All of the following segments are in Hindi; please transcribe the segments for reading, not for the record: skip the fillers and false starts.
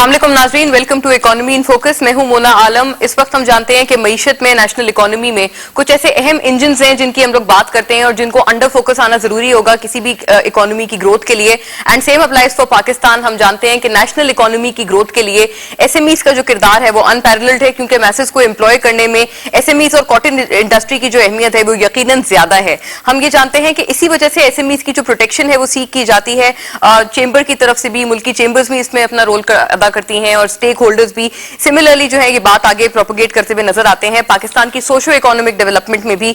अस्सलाम वालेकुम नाज़रीन, welcome to economy in focus. मैं हूं मोना आलम। इस वक्त हम जानते हैं कि मईशत में, नेशनल इकोनॉमी में कुछ ऐसे अहम इंजन हैं जिनकी हम लोग बात करते हैं और जिनको अंडर फोकस आना जरूरी होगा किसी भी इकोनॉमी की ग्रोथ के लिए। And same applies for Pakistan. हम जानते हैं कि नेशनल इकोनॉमी की ग्रोथ के लिए एसएमईज का जो किरदार है वो अनपैरेलल्ड है, क्योंकि मैसेज को एम्प्लॉय करने में एसएमईज और कॉटन इंडस्ट्री की जो अहमियत है वो यकीनन ज्यादा है। हम ये जानते हैं कि इसी वजह से एसएमईज की जो प्रोटेक्शन है वो सीख की जाती है चेंबर की तरफ से भी। मुल्की चेंबर्स भी इसमें अपना रोल अदा करती हैं और स्टेक होल्डर्स भी सिमिलरली जो है ये बात आगे प्रोपोगेट करते हुए नजर आते हैं। पाकिस्तान की सोशो इकोनॉमिक डेवलपमेंट में भी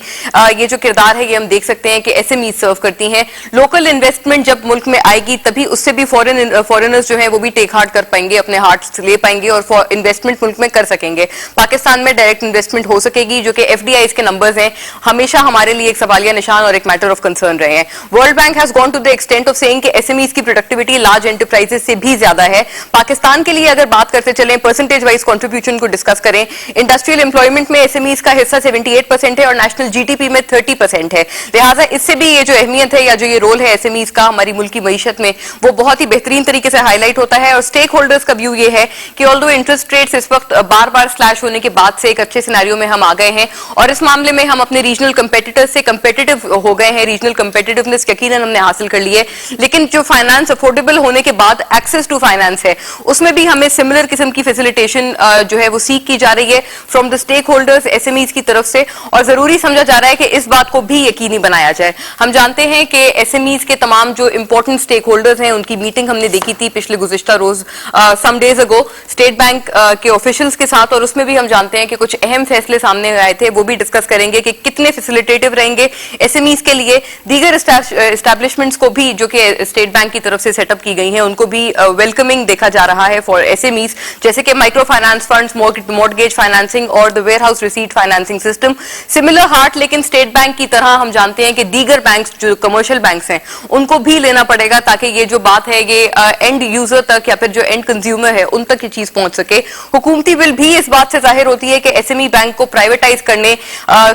ये जो किरदार है ये हम देख सकते हैं कि एसएमई सर्व करती हैं। लोकल इन्वेस्टमेंट जब मुल्क में आएगी तभी उससे भी फॉरेनर्स जो है वो भी टेक हार्ट कर पाएंगे, अपने हार्ट ले पाएंगे और इन्वेस्टमेंट मुल्क में कर सकेंगे। पाकिस्तान में डायरेक्ट इन्वेस्टमेंट हो सकेगी, जो कि एफडीआई के नंबर्स हैं हमेशा हमारे लिए एक सवालिया निशान और एक मैटर ऑफ कंसर्न रहे हैं। World Bank has gone to the extent of saying कि एसएमईज की प्रोडक्टिविटी लार्ज एंटरप्राइजेस से भी ज्यादा है। पाकिस्तान के लिए अगर बात करते चलें, परसेंटेज वाइज कंट्रीब्यूशन को डिस्कस करें, इंडस्ट्रियल एम्प्लॉयमेंट में एसएमईज का हिस्सा 78% है और नेशनल जीडीपी में 30% है। लिहाजा इससे भी ये जो अहमियत है या जो ये रोल है एसएमईज का हमारी मुल्क की मईशत में वो बहुत ही बेहतरीन तरीके से हाईलाइट होता है। और स्टेक होल्डर्स का व्यू ये है कि ऑल्दो इंटरेस्ट रेट्स इस वक्त बार बार स्लैश होने के बाद से एक अच्छे सिनेरियो में हम आ गए हैं और इस मामले में हम अपने रीजनल कंपेटिटर्स से कंपेटिटिव हो गए हैं। रीजनल कंपेटिटिवनेस यकीनन हमने हासिल कर ली है, लेकिन जो फाइनेंस अफोर्डेबल होने के बाद एक्सेस टू फाइनेंस है उसमें भी हमें सिमिलर किस्म की फैसिलिटेशन जो है वो सीख की जा रही है from the stakeholders SMEs की तरफ से। और जरूरी समझा जा रहा है कि इस बात को भी यकीनी बनाया जाए। हम जानते हैं कि एसएमईज के तमाम जो इंपॉर्टेंट स्टेक होल्डर्स हैं उनकी मीटिंग हमने देखी थी पिछले गुज़िश्ता रोज some days ago State Bank के ऑफिशियल्स के साथ, और उसमें भी हम जानते हैं कि कुछ अहम फैसले सामने आए थे। वो भी डिस्कस करेंगे कि कितने फैसिलिटेटिव रहेंगे एसएमईज के लिए। दीगर एस्टैब्लिशमेंट्स को भी जो कि स्टेट बैंक की तरफ से सेटअप की गई हैं उनको भी वेलकमिंग देखा जा रहा है फॉर एसएमईज, जैसे कि micro finance funds, mortgage financing और the warehouse receipt financing system. Similar heart लेकिन स्टेट बैंक की तरह हम जानते हैं कि दीगर बैंक्स जो कमर्शियल बैंक्स हैं उनको भी लेना पड़ेगा ताकि ये जो बात है ये एंड यूजर तक या फिर जो एंड कंज्यूमर है उन तक ये चीज पहुंच सके। हुकूमती बिल भी इस बात से जाहिर होती है कि एसएमई बैंक को प्राइवेटाइज करने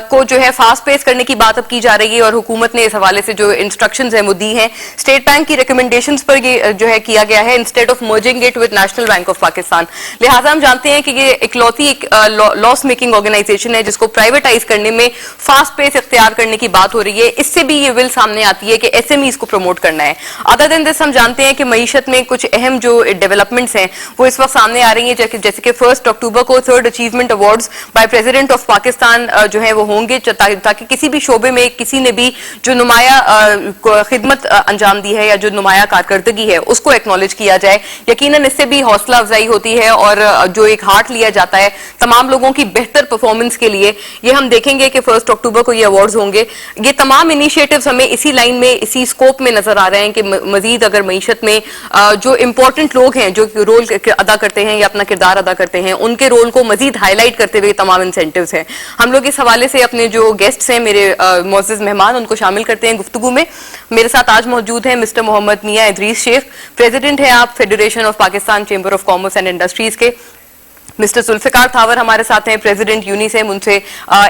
को जो है फास्ट पेस करने की बात अब की जा रही है और हुकूमत ने इस हवाले से जो इंस्ट्रक्शंस हैं वो दी हैं। स्टेट बैंक की रिकमेंडेशंस पर ये जो है किया गया है instead of merging it with national bank of Pakistan. लिहाजा हम जानते हैं कि ये इकलौती एक लॉस मेकिंग ऑर्गेनाइजेशन है जिसको प्राइवेटाइज करने में फास्ट पेस इख्तियार करने की बात हो रही है। इससे भी ये विल सामने आती है कि एसएमईज को प्रमोट करना है। अदर देन दिस हम जानते हैं कि मईशत में कुछ अहम जो डेवलपमेंट्स हैं वो इस वक्त सामने आ रही हैं, जैसे कि 1 अक्टूबर को 3rd achievement awards by president of Pakistan जो है वो होंगे, ताकि किसी भी शोबे में किसी ने भी जो नुमाया खिदमत अंजाम दी है या जो नुमाया कारकर्दगी है उसको एक्नॉलेज किया जाए। यकीनन इससे भी हौसला अफजाई होती है और जो एक हार्ट लिया जाता है तमाम लोगों की बेहतर परफॉर्मेंस के लिए। ये हम देखेंगे कि 1 अक्टूबर को ये अवार्ड्स होंगे। ये तमाम इनिशिएटिव्स हमें इसी लाइन में, इसी स्कोप में नजर आ रहे हैं कि मजीद अगर मईशत में जो इंपॉर्टेंट लोग हैं जो रोल अदा करते हैं या अपना किरदार अदा करते हैं उनके रोल को मजीद हाईलाइट करते हुए तमाम इंसेंटिव्स हैं। हम लोग इस हवाले से अपने जो गेस्ट्स हैं, मेरे मोअज़्ज़ज़ मेहमान, उनको शामिल करते हैं गुफ्तगू में। मेरे साथ आज मौजूद है मिस्टर मोहम्मद मियां इदरीस शेख, प्रेसिडेंट है आप federation of Pakistan chamber of commerce and industries के। मिस्टर जुल्फिकार थावर हमारे साथ हैं, प्रेसिडेंट यूनिसेम, उनसे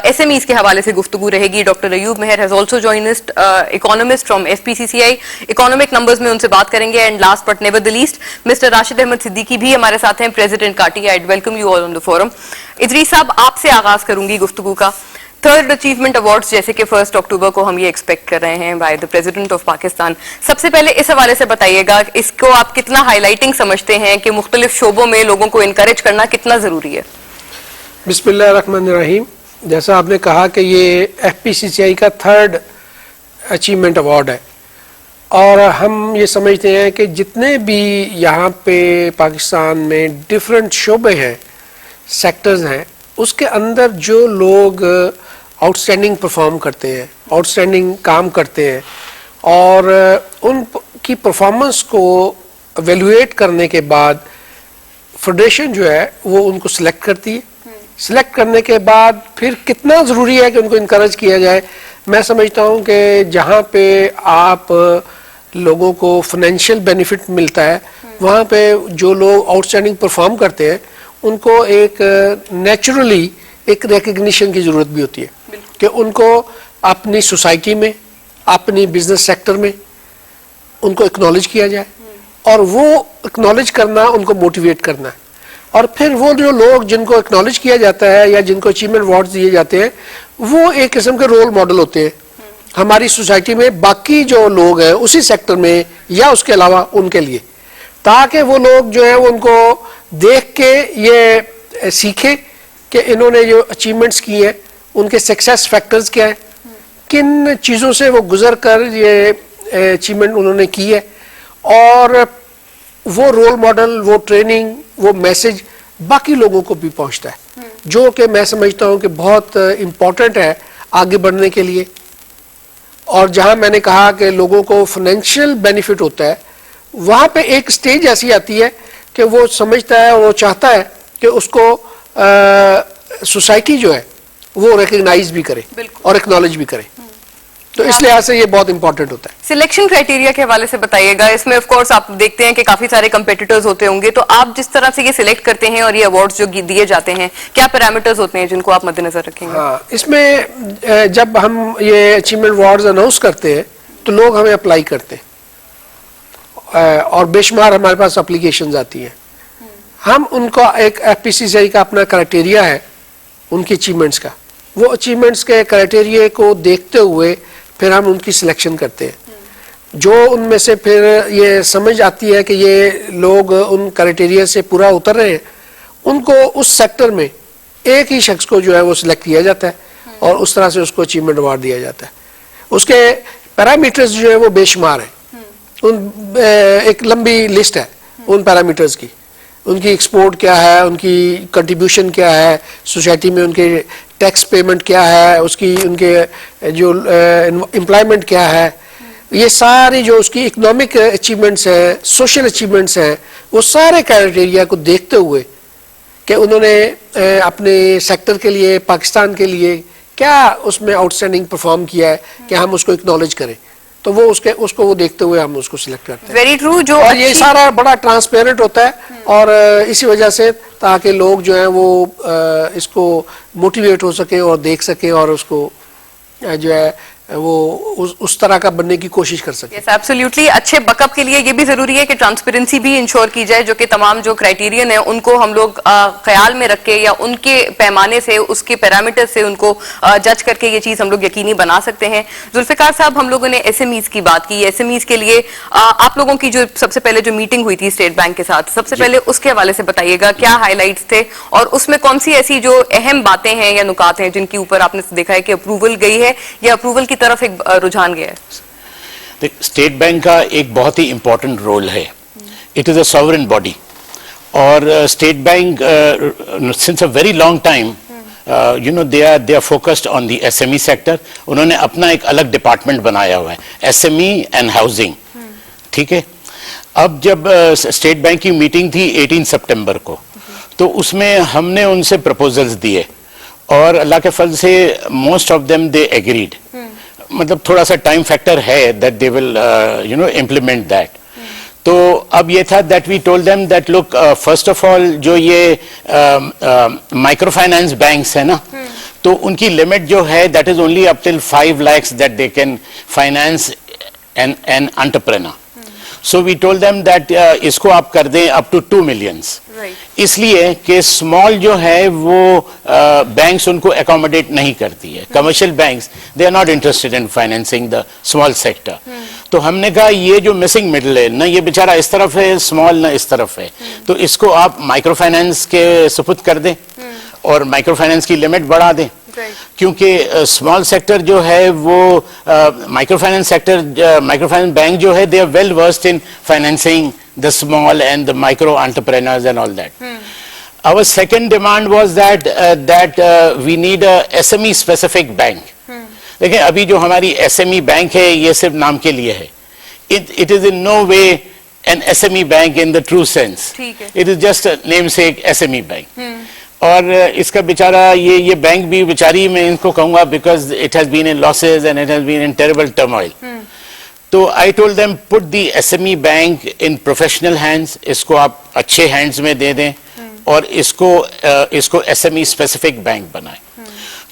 एसएमईज के हवाले से गुफ्तगू रहेगी। Doctor Ayub Mehar has also joined economist from FPCCI, economic numbers में उनसे बात करेंगे। And last but never the least mister Rashid Ahmed Siddiqui भी हमारे साथ हैं, president KATI. I welcome you all on the forum. Idrees साहब, आपसे आगाज करूंगी गुफ्तगू का। 3rd अचीवमेंट अवार्ड्स जैसे कि 1 अक्टूबर को हम ये एक्सपेक्ट कर रहे हैं by the president of Pakistan, सबसे पहले इस हवाले से बताइएगा इसको आप कितना हाईलाइटिंग समझते हैं कि मुख्तलिफ शोबों में लोगों को इनकरेज करना कितना जरूरी है? बिस्मिल्लाहिर्रहमानिर्रहीम। जैसा आपने कहा कि ये एफपीसीसीआई का 3rd अचीवमेंट अवार्ड है और हम ये समझते हैं कि जितने भी यहाँ पे पाकिस्तान में डिफरेंट शोबे हैं, सेक्टर्स हैं, उसके अंदर जो लोग आउटस्टैंडिंग परफॉर्म करते हैं, आउटस्टैंडिंग काम करते हैं और उनकी परफॉर्मेंस को एवेल्युएट करने के बाद फेडरेशन जो है वो उनको सिलेक्ट करती है। सिलेक्ट करने के बाद फिर कितना ज़रूरी है कि उनको इनकरेज किया जाए। मैं समझता हूँ कि जहाँ पे आप लोगों को फाइनेंशियल बेनिफिट मिलता है वहाँ पे जो लोग आउटस्टैंडिंग परफॉर्म करते हैं उनको एक नेचुरली एक रिकग्निशन की ज़रूरत भी होती है कि उनको अपनी सोसाइटी में, अपनी बिजनेस सेक्टर में उनको एक्नॉलेज किया जाए और वो एक्नॉलेज करना, उनको मोटिवेट करना है। और फिर वो जो लोग जिनको एक्नॉलेज किया जाता है या जिनको अचीवमेंट अवार्ड्स दिए जाते हैं, वो एक किस्म के रोल मॉडल होते हैं हमारी सोसाइटी में बाकी जो लोग हैं उसी सेक्टर में या उसके अलावा उनके लिए, ताकि वो लोग जो है उनको देख के ये सीखे कि इन्होंने जो अचीवमेंट्स किए हैं उनके सक्सेस फैक्टर्स क्या है, किन चीज़ों से वो गुजर कर ये अचीवमेंट उन्होंने की है, और वो रोल मॉडल, वो ट्रेनिंग, वो मैसेज बाकी लोगों को भी पहुंचता है, जो कि मैं समझता हूं कि बहुत इम्पोर्टेंट है आगे बढ़ने के लिए। और जहां मैंने कहा कि लोगों को फाइनेंशियल बेनिफिट होता है, वहां पे एक स्टेज ऐसी आती है कि वो समझता है, वो चाहता है कि उसको सोसाइटी जो है वो रिकग्नाइज भी करे और एक्नॉलेज भी करे। तो इस लिहाज से ये बहुत इंपॉर्टेंट होता है। सिलेक्शन क्राइटेरिया के हवाले से बताइएगा। इसमें ऑफ कोर्स आप देखते हैं कि काफी सारे कंपेटिटर्स होते होंगे, तो आप जिस तरह से ये सिलेक्ट करते हैं और ये अवार्ड्स जो दिए जाते हैं, क्या पैरामीटर्स होते हैं जिनको आप मद्देनजर रखेंगे? हाँ, इसमें जब हम ये अचीवमेंट अवार्ड्स अनाउंस करते हैं तो लोग हमें अप्लाई करते हैं और बेशुमार हमारे पास एप्लीकेशंस आती हैं। हम उनको एक FPCCI का अपना क्राइटेरिया है उनकी अचीवमेंट्स का, वो अचीवमेंट्स के क्राइटेरिया को देखते हुए फिर हम उनकी सिलेक्शन करते हैं। जो उनमें से फिर ये समझ आती है कि ये लोग उन क्राइटेरिया से पूरा उतर रहे हैं, उनको उस सेक्टर में एक ही शख्स को जो है वो सिलेक्ट किया जाता है और उस तरह से उसको अचीवमेंट अवार्ड दिया जाता है। उसके पैरामीटर्स जो है वो बेशुमार है, उन एक लंबी लिस्ट है उन पैरामीटर्स की। उनकी एक्सपोर्ट क्या है, उनकी कंट्रीब्यूशन क्या है सोसाइटी में, उनके टैक्स पेमेंट क्या है, उसकी उनके जो एम्प्लॉयमेंट क्या है, ये सारी जो उसकी इकोनॉमिक अचीवमेंट्स हैं, सोशल अचीवमेंट्स हैं, वो सारे क्राइटेरिया को देखते हुए कि उन्होंने अपने सेक्टर के लिए, पाकिस्तान के लिए क्या उसमें आउटस्टैंडिंग परफॉर्म किया है कि हम उसको एक्नॉलेज करें, तो वो उसको वो देखते हुए हम उसको सिलेक्ट करते हैं। Very true. जो और ये सारा बड़ा ट्रांसपेरेंट होता है और इसी वजह से ताकि लोग जो हैं वो इसको मोटिवेट हो सके और देख सके और उसको जो है वो उस तरह का बनने की कोशिश कर सके। Yes, absolutely. अच्छे बैकअप के लिए ये भी जरूरी है कि ट्रांसपेरेंसी भी इंश्योर की जाए, जो कि तमाम जो क्राइटेरियन है उनको हम लोग ख्याल में रख के या उनके पैमाने से, उसके पैरामीटर से उनको जज करके ये चीज हम लोग यकीनी बना सकते हैं। जुल्फिकार साहब, हम लोगों ने SMEs की बात की। SMEs के लिए आप लोगों की जो सबसे पहले जो मीटिंग हुई थी स्टेट बैंक के साथ, सबसे पहले उसके हवाले से बताइएगा, क्या हाईलाइट्स थे और उसमें कौन सी ऐसी जो अहम बातें हैं या नुकात हैं जिनके ऊपर आपने देखा है कि अप्रूवल गई है या अप्रूवल की तरफ एक रुझान गया है? स्टेट बैंक का एक बहुत ही इंपॉर्टेंट रोल है। It is a sovereign body और State Bank since a very long time you know they are focused on the SME sector. उन्होंने अपना एक अलग डिपार्टमेंट बनाया हुआ है, SME एंड हाउसिंग। ठीक है, अब जब स्टेट बैंक की मीटिंग थी 18 सितंबर को, तो उसमें हमने उनसे प्रपोजल्स दिए और अल्लाह के फल से most of them they agreed. मतलब थोड़ा सा टाइम फैक्टर है that they will you know implement that. तो अब ये था that we told them that look, first of all जो ये माइक्रो फाइनेंस बैंक्स है ना, तो उनकी लिमिट जो है that is only up till 5 lakhs that they can finance an entrepreneur. So we told them that इसको आप कर दें अप टू 2 million। इसलिए कि स्मॉल जो है वो बैंक्स उनको अकोमोडेट नहीं करती है। Commercial banks they are not interested in financing the small sector. तो हमने कहा ये जो मिसिंग मिडल है ना, ये बेचारा इस तरफ है स्मॉल, ना इस तरफ है, तो इसको आप माइक्रो फाइनेंस के सुपुर्द कर दें और माइक्रो फाइनेंस की लिमिट बढ़ा दें। क्योंकि स्मॉल सेक्टर जो है वो micro finance sector, micro finance bank जो है, they are well versed in financing the small and the micro entrepreneurs and all that. Our second demand was that we need a SME specific bank. देखिए अभी जो हमारी SME बैंक है ये सिर्फ नाम के लिए है. It is in no way an SME bank in the true sense. It is just a namesake SME bank. और इसका बेचारा ये बैंक भी बेचारी मैं इनको कहूँगा because it has been in losses and it has been in terrible turmoil. तो I told them put the SME bank in professional hands, इसको आप अच्छे hands में दे दें और इसको SME specific बैंक बनाएं।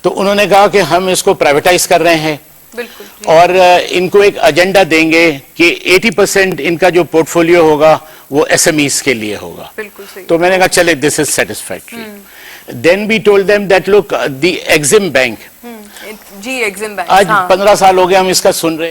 तो उन्होंने कहा कि हम इसको प्राइवेटाइज कर रहे हैं बिल्कुल जी। और इनको एक एजेंडा देंगे कि 80% इनका जो पोर्टफोलियो होगा वो एसएमईज के लिए होगा। बिल्कुल सही। तो मैंने कहा चले this is satisfactory. Then we told them that look the EXIM bank, जी एग्जिम बैंक, आज हाँ। 15 साल हो गए हम इसका सुन रहे हैं।